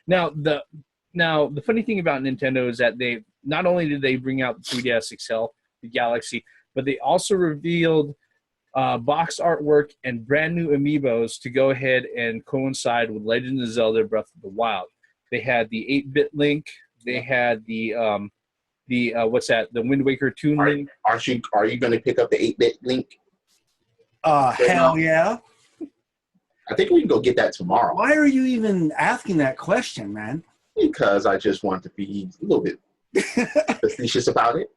Now the funny thing about Nintendo is that they not only did they bring out the 3DS XL, the Galaxy, but they also revealed box artwork and brand new amiibos to go ahead and coincide with Legend of Zelda Breath of the Wild. They had the 8-bit Link. They had the what's that? The Wind Waker Toon Link. Are you going to pick up the 8-bit Link? Hell yeah. I think we can go get that tomorrow. Why are you even asking that question, man? Because I just want to be a little bit facetious about it.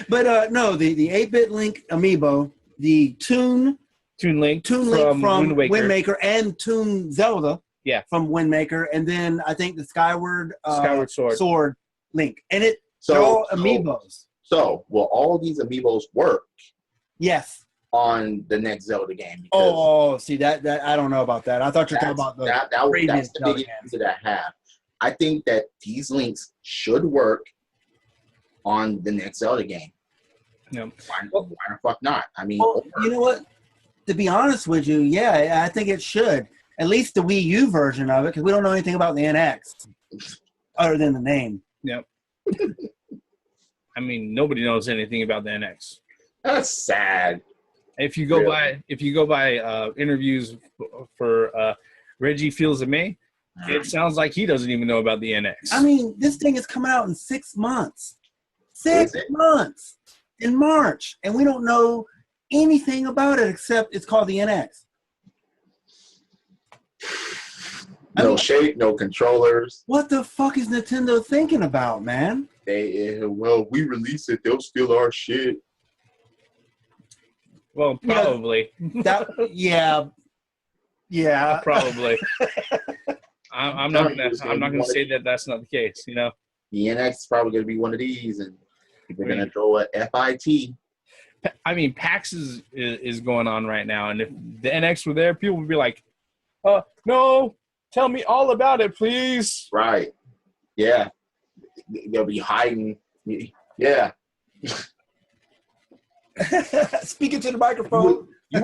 But no, the 8-bit Link amiibo, the Toon Link from Wind Waker, and Toon Zelda from Wind Waker, and then I think the Skyward Sword Link. And they're all amiibos. So will all these amiibos work? Yes. On the next Zelda game. See that I don't know about that. I thought you were talking about that's the biggest answer that I have. I think that these links should work on the next Zelda game. Yeah. Why the fuck not? I mean, you know what? To be honest with you, yeah, I think it should. At least the Wii U version of it, because we don't know anything about the NX other than the name. Yep. I mean, nobody knows anything about the NX. That's sad. If you go by interviews for Reggie Fils-Aimé, it sounds like he doesn't even know about the NX. I mean, this thing is coming out in 6 months. 6 months in March, and we don't know anything about it except it's called the NX. No shape, no controllers. What the fuck is Nintendo thinking about, man? We release it, they'll steal our shit. Well, probably. Yeah. Probably. I'm not gonna say that that's not the case. You know, the NX is probably gonna be one of these, and people are gonna throw a FIT. I mean, PAX is going on right now, and if the NX were there, people would be like, no, tell me all about it, please." Right? Yeah, they'll be hiding. Yeah. Speaking to the microphone. You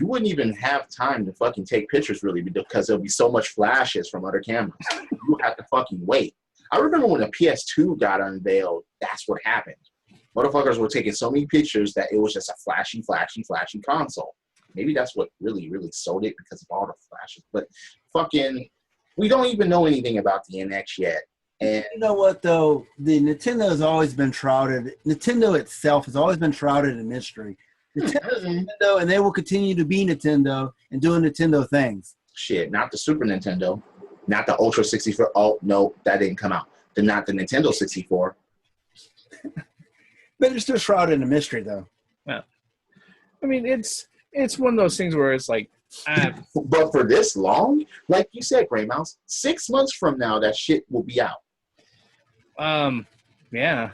wouldn't even have time to fucking take pictures really, because there'll be so much flashes from other cameras. You have to fucking wait. I remember when the PS2 got unveiled, that's what happened. Motherfuckers were taking so many pictures that it was just a flashy console. Maybe that's what really, really sold it, because of all the flashes. But fucking, we don't even know anything about the NX yet. And you know what, though? The Nintendo has always been shrouded. Nintendo itself has always been shrouded in mystery. Nintendo's Nintendo, and they will continue to be Nintendo and doing Nintendo things. Shit, not the Super Nintendo. Not the Ultra 64. Oh, no, that didn't come out. Not the Nintendo 64. But it's still shrouded in mystery, though. Yeah. I mean, it's one of those things where it's like... But for this long? Like you said, Gray Mouse, 6 months from now, that shit will be out. Yeah.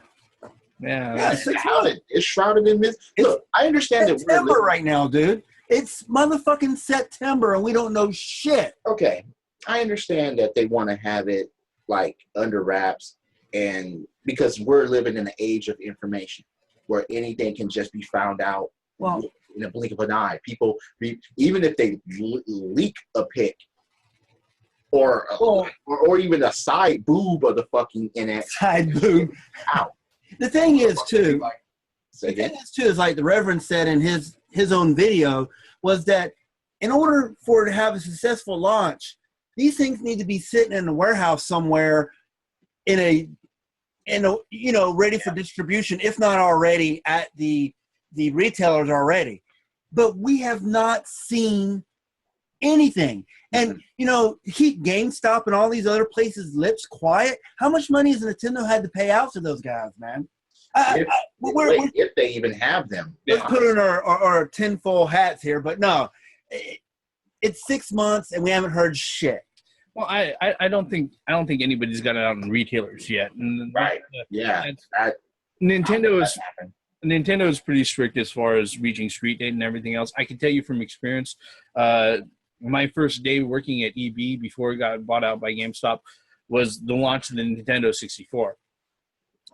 It's shrouded in mystery. Look, I understand that September right now, dude. It's motherfucking September, and we don't know shit. Okay, I understand that they want to have it like under wraps, and because we're living in an age of information where anything can just be found out in a blink of an eye. People, even if they leak a pic or even a side boob of the fucking NX. Side boob. Out. The thing is, too, is like the Reverend said in his own video, was that in order for it to have a successful launch, these things need to be sitting in a warehouse somewhere ready for distribution, if not already at the retailers already. But we have not seen anything. And, keep GameStop and all these other places lips quiet. How much money has Nintendo had to pay out to those guys, man? If they even have them. Let's put on our tinfoil hats here, but no. It's 6 months and we haven't heard shit. Well, I don't think anybody's got it out in retailers yet. Right. Nintendo is pretty strict as far as reaching street date and everything else. I can tell you from experience, my first day working at EB before it got bought out by GameStop was the launch of the Nintendo 64.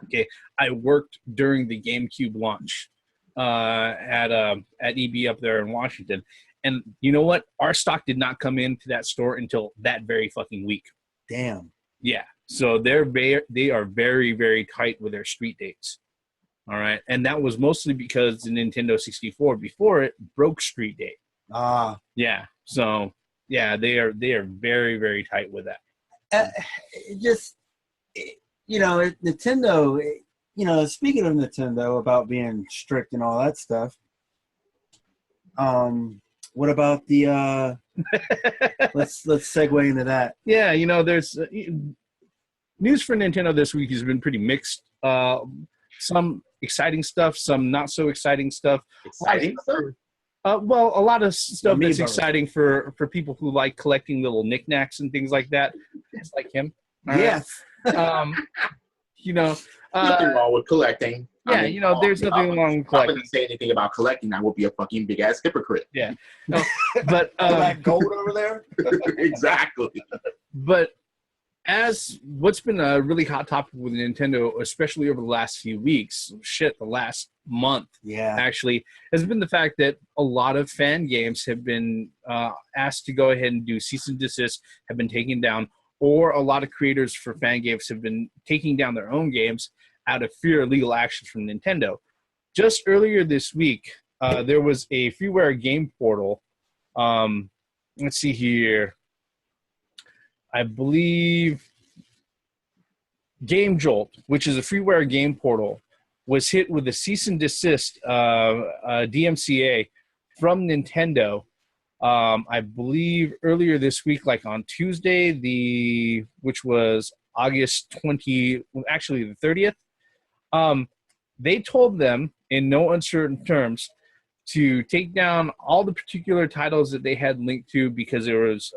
Okay, I worked during the GameCube launch at EB up there in Washington, and you know what? Our stock did not come into that store until that very fucking week. Damn. Yeah. So they are very, very tight with their street dates. All right. And that was mostly because the Nintendo 64 before it broke street date. Ah. Yeah. So yeah, they are very, very tight with that. Nintendo, speaking of Nintendo about being strict and all that stuff, what about the let's segue into that. Yeah, there's news for Nintendo this week has been pretty mixed. Some exciting stuff, some not so exciting stuff. Exciting stuff? Well, a lot of stuff that's Amiibos. exciting for people who like collecting little knickknacks and things like that. It's like him. All Yes. right? Nothing wrong with collecting. Yeah, there's nothing wrong with If I collecting. wouldn't say anything about collecting, I would be a fucking big ass hypocrite. Yeah. No, but That gold over there? Exactly. But as what's been a really hot topic with Nintendo, especially over the last few weeks, the last month, Yeah. actually, has been the fact that a lot of fan games have been asked to go ahead and do cease and desist, have been taken down, or a lot of creators for fan games have been taking down their own games out of fear of legal action from Nintendo. Just earlier this week, there was a freeware game portal. Let's see here. I believe GameJolt, which is a freeware game portal, was hit with a cease and desist DMCA from Nintendo. I believe earlier this week, like on Tuesday, which was August 20, actually the 30th. They told them in no uncertain terms to take down all the particular titles that they had linked to because it was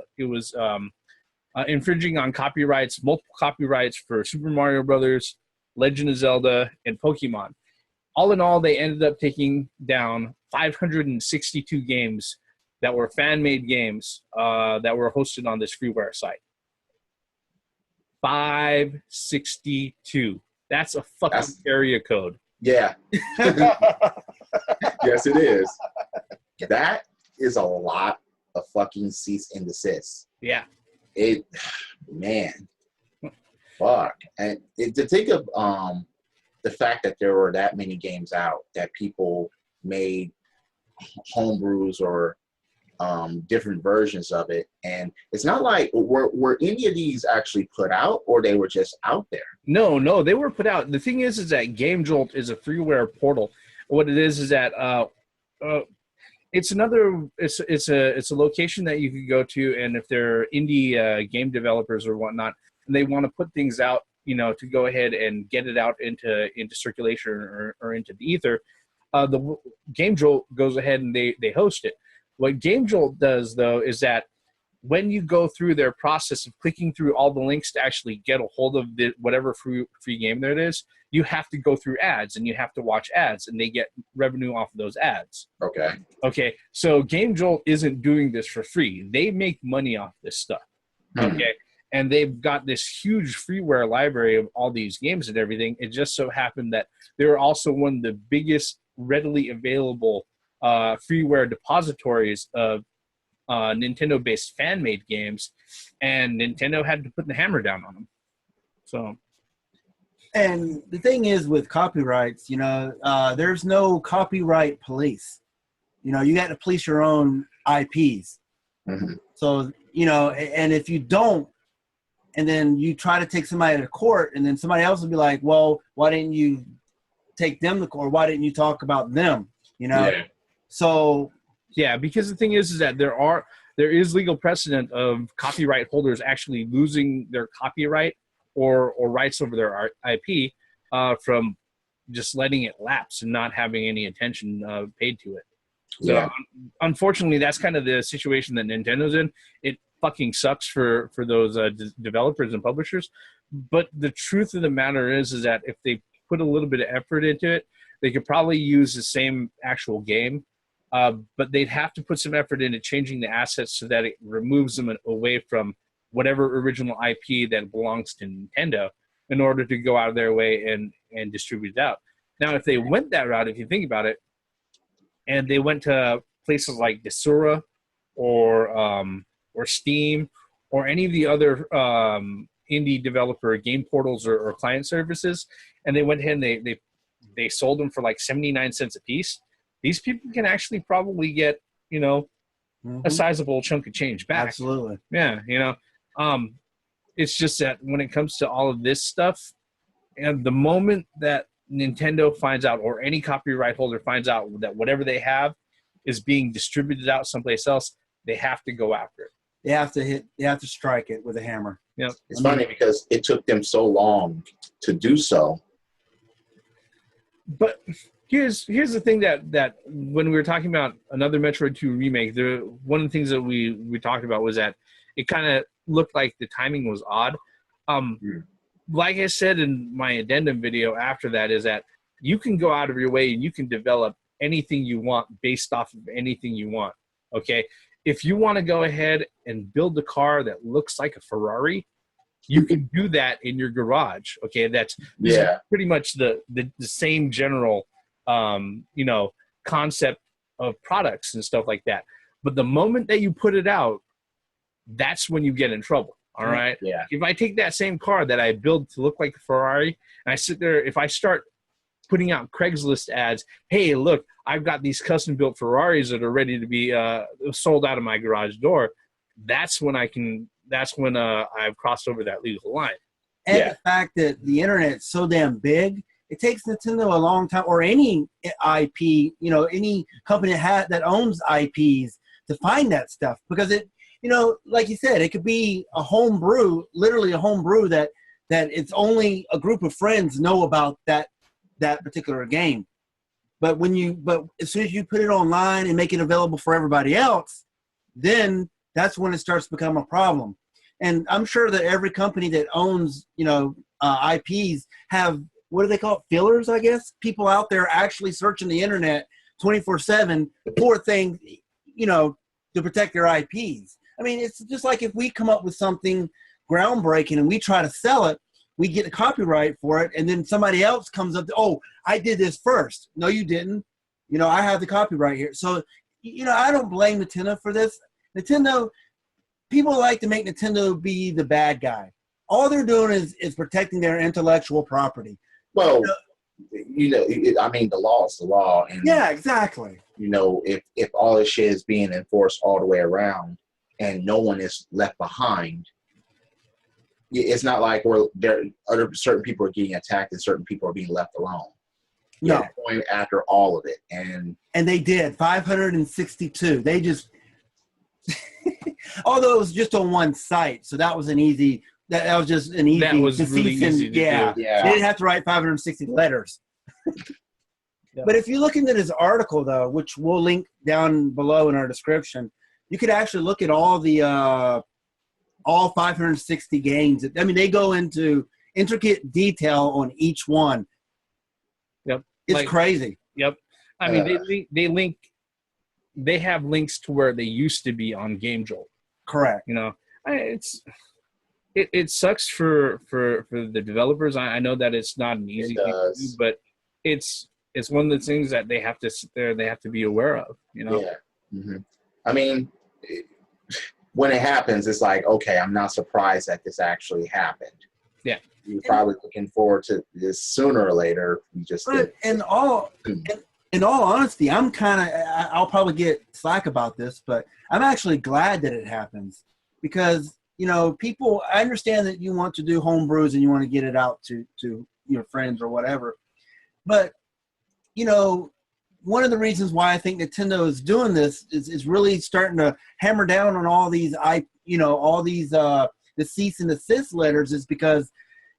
infringing on copyrights, multiple copyrights for Super Mario Brothers, Legend of Zelda, and Pokemon. All in all, they ended up taking down 562 games that were fan-made games that were hosted on this freeware site. 562. That's a fucking area code. Yeah. Yes, it is. That is a lot of fucking cease and desist. Yeah. Man. Fuck. And to think of the fact that there were that many games out that people made homebrews or different versions of it, and it's not like were any of these actually put out, or they were just out there? No, they were put out. The thing is that GameJolt is a freeware portal. What it is that it's a location that you can go to, and if they're indie game developers or whatnot, and they want to put things out, to go ahead and get it out into circulation or into the ether, the GameJolt goes ahead and they host it. What GameJolt does, though, is that when you go through their process of clicking through all the links to actually get a hold of whatever free game there is, you have to go through ads and you have to watch ads, and they get revenue off of those ads. Okay. So GameJolt isn't doing this for free. They make money off this stuff. Okay. And they've got this huge freeware library of all these games and everything. It just so happened that they're also one of the biggest readily available freeware depositories of Nintendo-based fan-made games, and Nintendo had to put the hammer down on them. So, and the thing is with copyrights, there's no copyright police. You got to police your own IPs. Mm-hmm. So, and if you don't, and then you try to take somebody to court, and then somebody else will be like, well, why didn't you take them to court? Why didn't you talk about them? Yeah. So yeah, because the thing is that there is legal precedent of copyright holders actually losing their copyright or rights over their IP from just letting it lapse and not having any attention paid to it. So unfortunately, that's kind of the situation that Nintendo's in. It fucking sucks for those developers and publishers. But the truth of the matter is that if they put a little bit of effort into it, they could probably use the same actual game. But they'd have to put some effort into changing the assets so that it removes them away from whatever original IP that belongs to Nintendo in order to go out of their way and distribute it out. Now, if they went that route, if you think about it, and they went to places like Desura or Steam or any of the other indie developer game portals or client services, and they went ahead and they sold them for like 79 cents a piece, these people can actually probably get, you know, a sizable chunk of change back. Absolutely. Yeah, you know. It's just that when it comes to all of this stuff, and the moment that Nintendo finds out, or any copyright holder finds out, that whatever they have is being distributed out someplace else, they have to go after it. They have to strike it with a hammer. Yep. It's funny because it took them so long to do so. But here's the thing that when we were talking about another Metroid 2 remake, one of the things that we talked about was that it kind of looked like the timing was odd. Like I said in my addendum video after that, is that you can go out of your way and you can develop anything you want based off of anything you want. Okay, if you want to go ahead and build a car that looks like a Ferrari, you can do that in your garage. Okay, this is pretty much the same general you know, concept of products and stuff like that. But the moment that you put it out, that's when you get in trouble. All right. Yeah. If I take that same car that I build to look like a Ferrari, and I sit there, if I start putting out Craigslist ads, hey, look, I've got these custom built Ferraris that are ready to be sold out of my garage door. That's when I've crossed over that legal line. And the fact that the internet's so damn big, it takes Nintendo a long time, or any IP, you know, any company that owns IPs, to find that stuff, because it, you know, like you said, it could be a home brew, literally a home brew that it's only a group of friends know about that particular game. But as soon as you put it online and make it available for everybody else, then that's when it starts to become a problem. And I'm sure that every company that owns, you know, IPs have, what do they call it? Fillers, I guess. People out there actually searching the internet 24/7 for things, you know, to protect their IPs. I mean, it's just like if we come up with something groundbreaking and we try to sell it, we get a copyright for it, and then somebody else comes up, oh, I did this first. No, you didn't. You know, I have the copyright here. So, you know, I don't blame Nintendo for this. Nintendo, people like to make Nintendo be the bad guy. All they're doing is protecting their intellectual property. Well, you know, I mean, the law is the law. And, yeah, exactly. You know, if all this shit is being enforced all the way around and no one is left behind, it's not like certain people are getting attacked and certain people are being left alone. No. They're going after all of it. And they did. 562. They just... Although it was just on one site, so that was an easy... That was just an easy... That was really easy to do. Yeah. They didn't have to write 560 letters. Yeah. But if you look into this article, though, which we'll link down below in our description, you could actually look at all the... all 560 games. I mean, they go into intricate detail on each one. Yep. It's crazy. Yep. I mean, they have links to where they used to be on GameJolt. Correct. You know, it sucks for the developers. I know that it's not an easy thing to do, but it's one of the things that they have to sit there, they have to be aware of, you know? Yeah. Mm-hmm. I mean, when it happens, it's like, okay, I'm not surprised that this actually happened. Yeah. You're probably looking forward to this sooner or later. You just in all honesty, I'm kind of, I'll probably get slack about this, but I'm actually glad that it happens because, you know, people, I understand that you want to do home brews and you want to get it out to your friends or whatever. But, you know, one of the reasons why I think Nintendo is doing this is really starting to hammer down on all these, the cease and desist letters is because,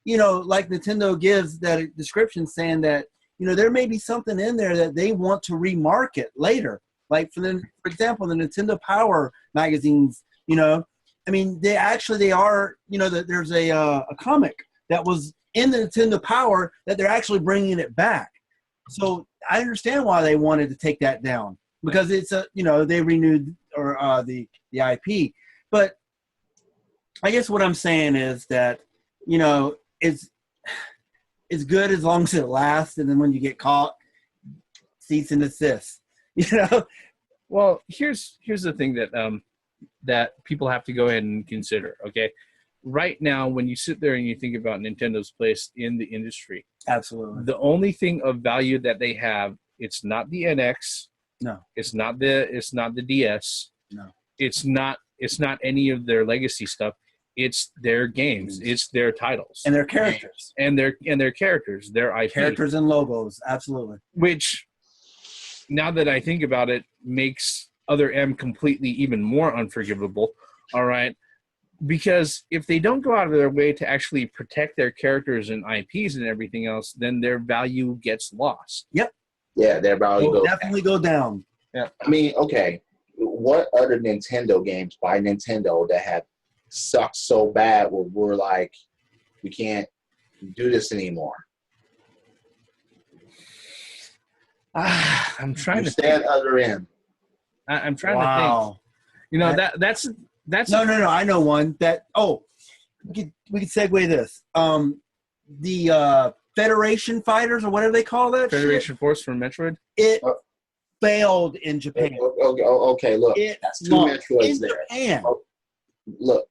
you know, like Nintendo gives that description saying that, you know, there may be something in there that they want to remarket later. Like, for example, the Nintendo Power magazines, you know, I mean, they are, you know, that there's a comic that was in the Nintendo Power that they're actually bringing it back. So I understand why they wanted to take that down because it's you know, they renewed the IP. But I guess what I'm saying is that, you know, it's good as long as it lasts, and then when you get caught, cease and desist. You know. Well, here's the thing that that people have to go ahead and consider. Okay, right now, when you sit there and you think about Nintendo's place in the industry, absolutely, the only thing of value that they have, it's not the NX, no, it's not the DS, no, it's not any of their legacy stuff. It's their games, it's their titles, and their characters, and their characters, their IP, characters and logos, absolutely. Which, now that I think about it, makes Other M completely even more unforgivable. All right, because if they don't go out of their way to actually protect their characters and IPs and everything else, then their value gets lost. Yep. Yeah, their value will goes definitely go down. Yeah. I mean, okay, what other Nintendo games by Nintendo that have sucked so bad where we're like, we can't do this anymore? I'm trying to stand Other M. I'm trying to think. You know, that's no. I know one that. Oh, we could segue this. The Federation Fighters or whatever they call that. Federation Force from Metroid. It failed in Japan. Okay, look, that's two Metroids there. Japan. Oh, look,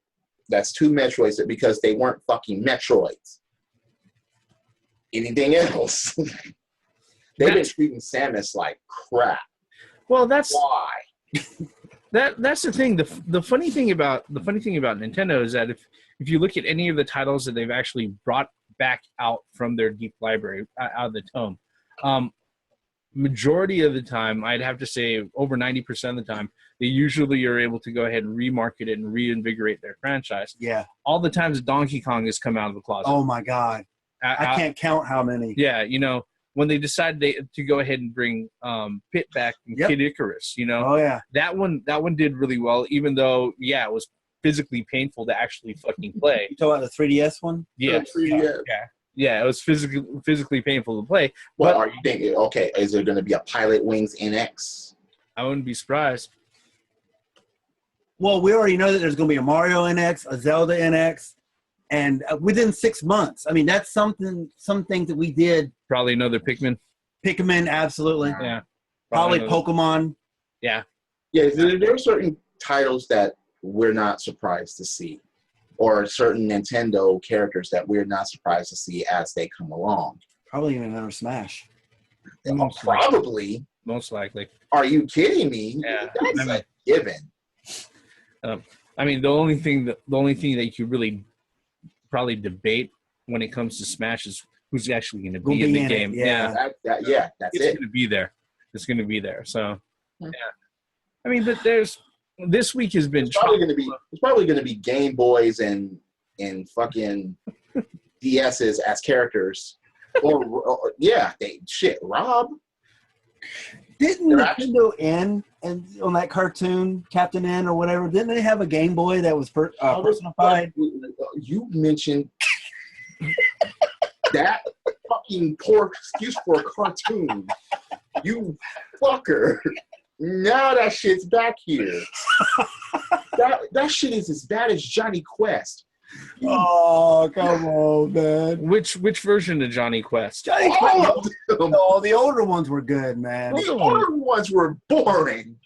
that's two Metroids there because they weren't fucking Metroids. Anything else? They've been treating Samus like crap. Well, that's why. That's the thing. The funny thing about Nintendo is that if you look at any of the titles that they've actually brought back out from their deep library, out of the tome, majority of the time, I'd have to say over 90% of the time, they usually are able to go ahead and remarket it and reinvigorate their franchise. Yeah. All the times Donkey Kong has come out of the closet. Oh my God. I can't count how many. Yeah, you know, when they decided to go ahead and bring Pit back and Kid Icarus, you know. Oh yeah. That one did really well, even though it was physically painful to actually fucking play. You talking about the 3DS one? Yeah. Yeah, it was physically painful to play. Well, are you thinking, okay, is there going to be a Pilot Wings NX? I wouldn't be surprised. Well, we already know that there's going to be a Mario NX, a Zelda NX, and within 6 months. I mean, that's some things that we did. Probably another Pikmin. Pikmin, absolutely. Yeah. Probably Pokemon. Yeah. Yeah, there are certain titles that we're not surprised to see, or certain Nintendo characters that we're not surprised to see as they come along. Probably even another Smash. Probably. Most likely. Are you kidding me? Yeah. That's a given. I mean, the only thing that you could really probably debate when it comes to Smash is who's actually going to be in the game. That's it's going to be there. It's going to be there. So, yeah. I mean, but this week has been. It's probably going to be Game Boys and fucking DSs as characters. Rob. Didn't Nintendo N and on that cartoon Captain N or whatever? Didn't they have a Game Boy that was personified? You mentioned that fucking poor excuse for a cartoon. You fucker. Now that shit's back here. that shit is as bad as Johnny Quest. Oh, come on, man. Which version of Johnny Quest? Johnny Quest. No, the older ones were good, man. The older ones were boring.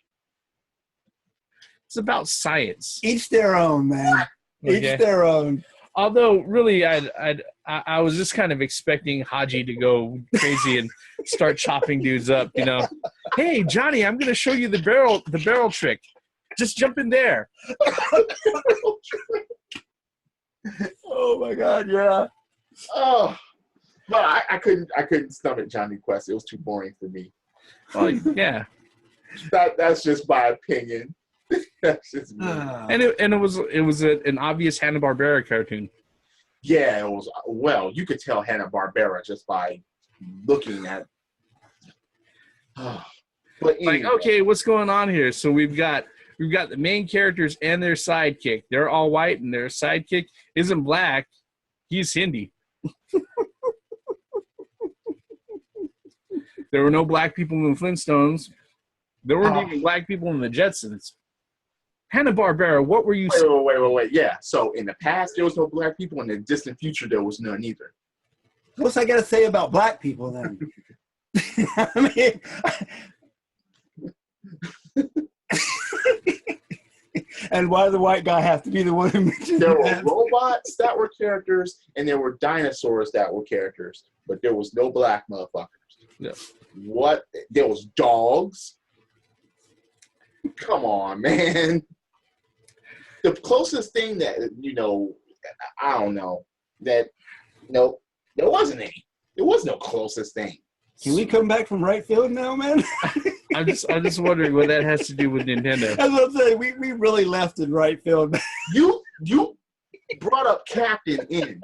It's about science. Each their own, man. Okay. Each their own. Although, really, I was just kind of expecting Haji to go crazy and start chopping dudes up. You know, hey Johnny, I'm going to show you the barrel trick. Just jump in there. Oh my God, yeah. Oh, but I couldn't stomach Johnny Quest. It was too boring for me. Well, yeah. That's just my opinion. That's just me. And it was an obvious Hanna-Barbera cartoon. Yeah, it was. Well, you could tell Hanna-Barbera just by looking at. But anyway. Like, okay, what's going on here? So we've got the main characters and their sidekick. They're all white, and their sidekick isn't black. He's Hindi. There were no black people in the Flintstones. There weren't even black people in the Jetsons. Hanna-Barbera, what were you saying? Wait. Yeah, so in the past, there was no black people. In the distant future, there was none either. What's I got to say about black people, then? I mean... And why did the white guy have to be the one who mentioned There that? were robots that were characters, and there were dinosaurs that were characters, but there was no black motherfuckers. Yeah. What? There was dogs. Come on, man. The closest thing that, I don't know, that, there wasn't any. There was no closest thing. Can we come back from right field now, man? I'm just wondering what that has to do with Nintendo. That's what I'm saying. We really left in right field. You brought up Captain N.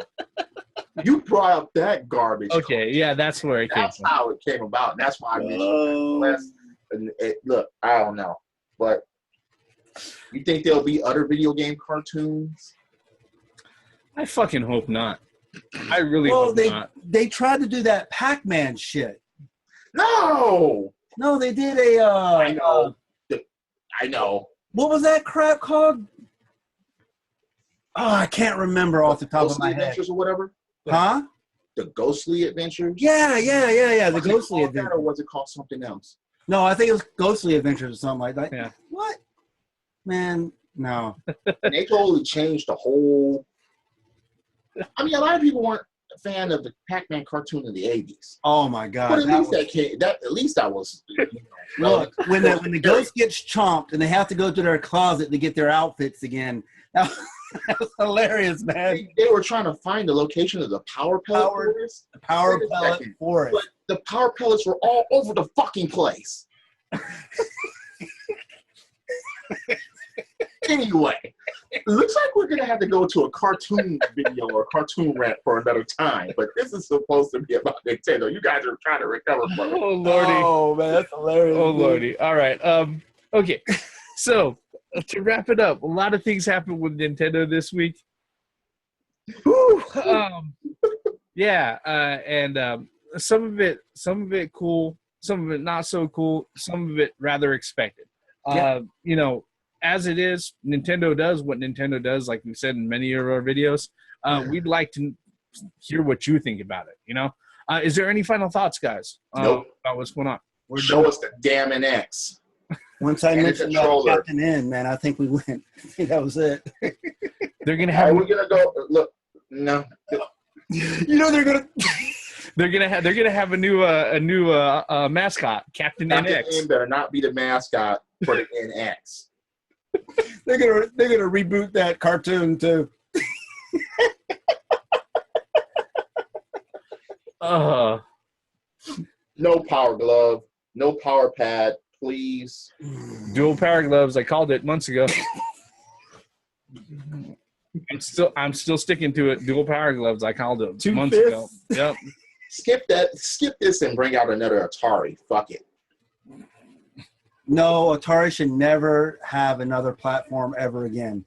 You brought up that garbage. Okay, yeah, that's where it came That's from. how it came about. And that's why I mentioned it. Look, I don't know. But you think there'll be other video game cartoons? I fucking hope not. I really hope not. They tried to do that Pac-Man shit. No, they did a. I know. I know. What was that crap called? Oh, I can't remember off the top of Ghostly my head. Adventures or whatever? Huh? The Ghostly Adventures? Yeah. The Was it Ghostly called that, Adventures. or was it called something else? No, I think it was Ghostly Adventures or something like that. Yeah. What? Man, no. And they totally changed the whole. I mean, a lot of people weren't a fan of the Pac-Man cartoon in the 80s. Oh my God. But at least that was. Look, when the ghost gets chomped and they have to go to their closet to get their outfits again, that was hilarious, man. They were trying to find the location of the power pellet forest. The power pellet forest. But the power pellets were all over the fucking place. Anyway, it looks like we're going to have to go to a cartoon video or cartoon rant for another time. But this is supposed to be about Nintendo. You guys are trying to recover from it. Oh, Lordy. Oh, man, that's hilarious. Oh, Lordy. All right. Okay. So, to wrap it up, a lot of things happened with Nintendo this week. Whew. And some of it cool, some of it not so cool, some of it rather expected. Yeah. As it is, Nintendo does what Nintendo does, like we said in many of our videos. We'd like to hear what you think about it, Is there any final thoughts, guys, Nope. about what's going on? Show us the damn NX. Once I And mentioned Captain N, man, I think we went. I think that was it. They're gonna have. Are we gonna go? Look, no. They're gonna. They're gonna have a new mascot, Captain Captain NX. N better not be the mascot for the NX. They're gonna reboot that cartoon too. No power glove, no power pad, please. Dual power gloves. I called it months ago. I'm still sticking to it. Dual power gloves. I called it months ago. Yep. Skip this and bring out another Atari. Fuck it. No, Atari should never have another platform ever again.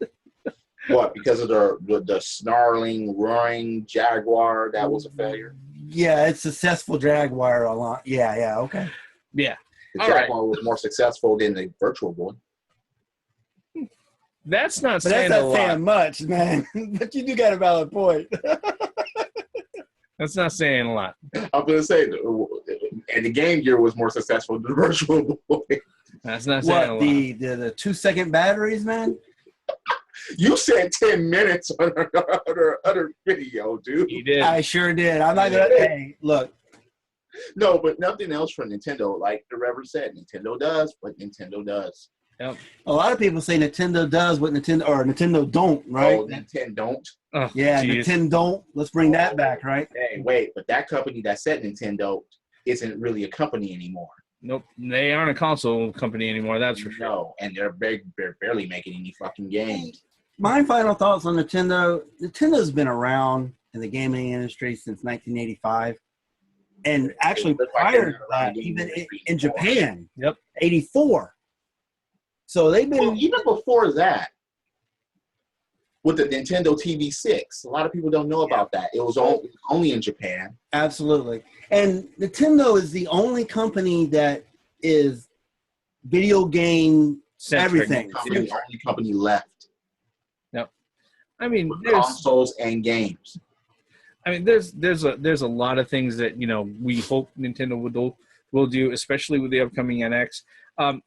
What? Because of the snarling, roaring Jaguar that was a failure? Yeah, it's successful Jaguar a lot. Yeah, okay. Yeah. The Jaguar was more successful than the Virtual Boy. That's not But saying that's a not lot. saying much, man. But you do got a valid point. That's not saying a lot. I'm going to say, and the Game Gear was more successful than the Virtual Boy. That's not saying a lot. The 2-second batteries, man? You said 10 minutes on other video, dude. He did. I sure did. I'm not gonna. Hey, look. No, but nothing else from Nintendo. Like the Reverend said, Nintendo does what Nintendo does. Yep. A lot of people say Nintendo does what Nintendo don't, right? Oh, Nintendo don't. Oh, Yeah, geez. Nintendo don't. Let's bring that back, right? Hey, wait, but that company that said Nintendo isn't really a company anymore. Nope. They aren't a console company anymore. That's for sure. No, and they're barely making any fucking games. My final thoughts on Nintendo. Nintendo's been around in the gaming industry since 1985. And actually prior to that, even in Japan, Yep. 84. So they've been... Well, even before that, with the Nintendo TV6, a lot of people don't know about that. It was only in Japan. Absolutely. And Nintendo is the only company that is video game everything. The only company left. Yep. I mean, Consoles and games. I mean, there's a lot of things that we hope Nintendo will do, especially with the upcoming NX.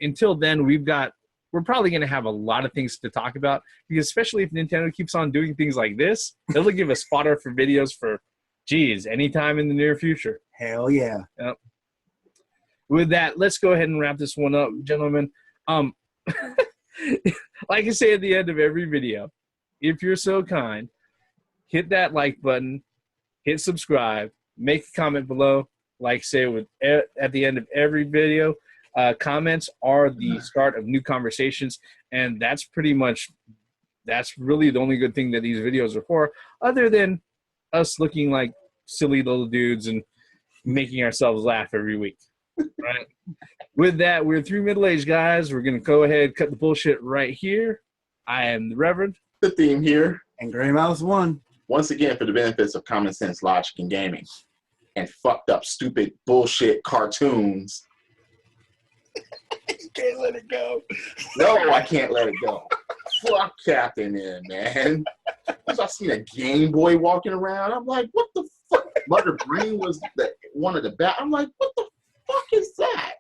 Until then, we've got we're probably going to have a lot of things to talk about, because especially if Nintendo keeps on doing things like this, it'll give us fodder for videos for, geez, anytime in the near future. Hell yeah. Yep. With that, let's go ahead and wrap this one up, gentlemen. Like I say at the end of every video, if you're so kind, hit that like button, hit subscribe, make a comment below. Like I say at the end of every video, comments are the start of new conversations, and that's really the only good thing that these videos are for, other than us looking like silly little dudes and making ourselves laugh every week. Right? With that, we're three middle-aged guys. We're going to go ahead and cut the bullshit right here. I am the Reverend. The theme here. And Gray Mouse 1. Once again, for the benefits of common sense, logic, and gaming, and fucked up, stupid, bullshit cartoons. You can't let it go. No, I can't let it go. Fuck Captain N, man. Because I seen a Game Boy walking around. I'm like, what the fuck? Mother Green was one of the bad. I'm like, what the fuck is that?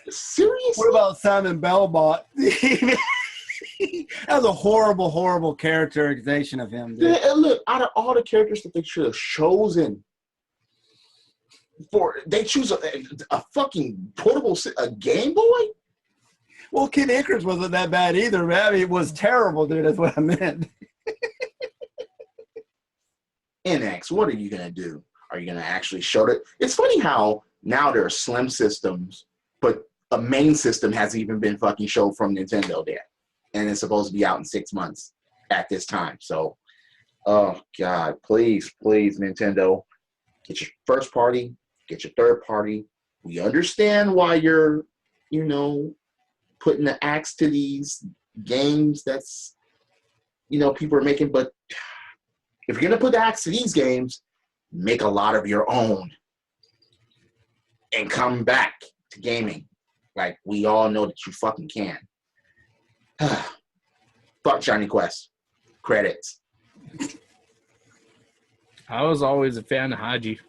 Seriously? What about Simon Belmont? That was a horrible, horrible characterization of him. Dude. Yeah, look, out of all the characters that they should have chosen, they choose a fucking portable Game Boy? Well, Kid Icarus wasn't that bad either, man. I mean, it was terrible, dude. That's what I meant. NX, what are you going to do? Are you going to actually show it? It's funny how now there are slim systems, but a main system hasn't even been fucking showed from Nintendo yet. And it's supposed to be out in 6 months at this time. So, oh, God, please, please, Nintendo, get your first party, get your third party. We understand why you're, putting the axe to these games that's, people are making. But if you're going to put the axe to these games, make a lot of your own and come back to gaming. Like, we all know that you fucking can. Fuck Johnny Quest. Credits. I was always a fan of Haji.